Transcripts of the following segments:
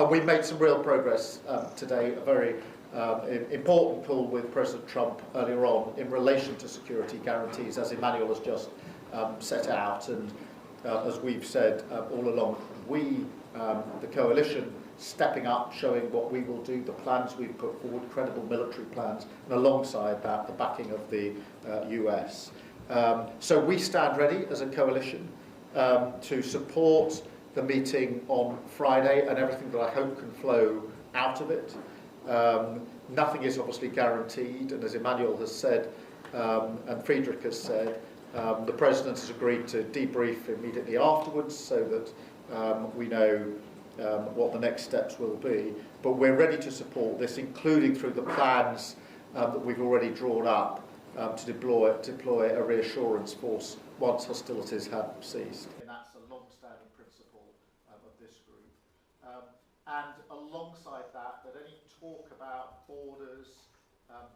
We made some real progress today, a very important call with President Trump earlier on in relation to security guarantees, as Emmanuel has just set out. And as we've said all along, we, the coalition, stepping up, showing what we will do, the plans we've put forward, credible military plans, and alongside that, the backing of the US. So we stand ready as a coalition to support the meeting on Friday and everything that I hope can flow out of it. Nothing is obviously guaranteed, and as Emmanuel has said, and Friedrich has said, the President has agreed to debrief immediately afterwards so that we know what the next steps will be. But we're ready to support this, including through the plans that we've already drawn up to deploy a reassurance force once hostilities have ceased. And that's a long-standing principle of this group. And alongside that, any talk about borders,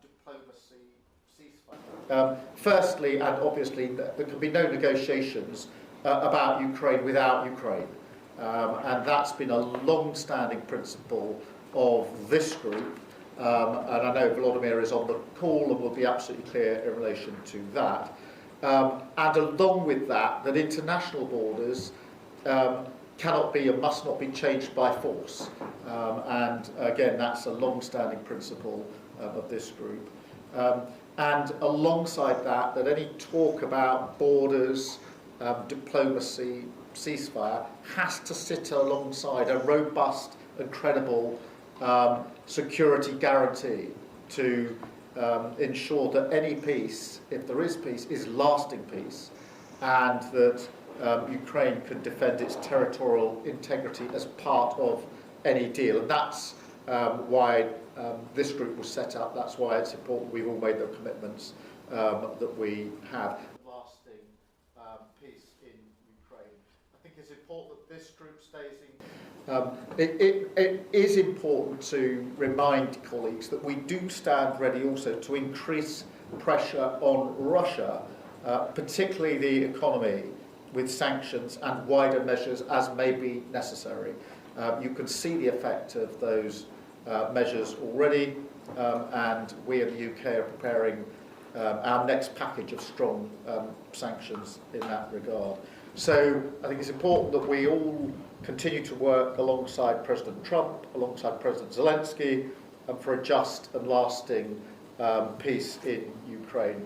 diplomacy, ceasefire. Firstly, and obviously, there can be no negotiations about Ukraine without Ukraine. And that's been a long-standing principle of this group. And I know Volodymyr is on the call and will be absolutely clear in relation to that. And along with that, that international borders cannot be and must not be changed by force. And again, that's a long-standing principle of this group. And alongside that, any talk about borders, diplomacy, ceasefire has to sit alongside a robust and credible security guarantee to ensure that any peace, if there is peace, is lasting peace, and that Ukraine can defend its territorial integrity as part of any deal. And that's why this group was set up. That's why it's important we've all made the commitments that we have. Lasting peace in Ukraine. I think it's important that this group stays in. It is important to remind colleagues that we do stand ready also to increase pressure on Russia, particularly the economy, with sanctions and wider measures as may be necessary. You can see the effect of those measures already, and we in the UK are preparing our next package of strong sanctions in that regard. So I think it's important that we all continue to work alongside President Trump, alongside President Zelenskiy, for a just and lasting peace in Ukraine.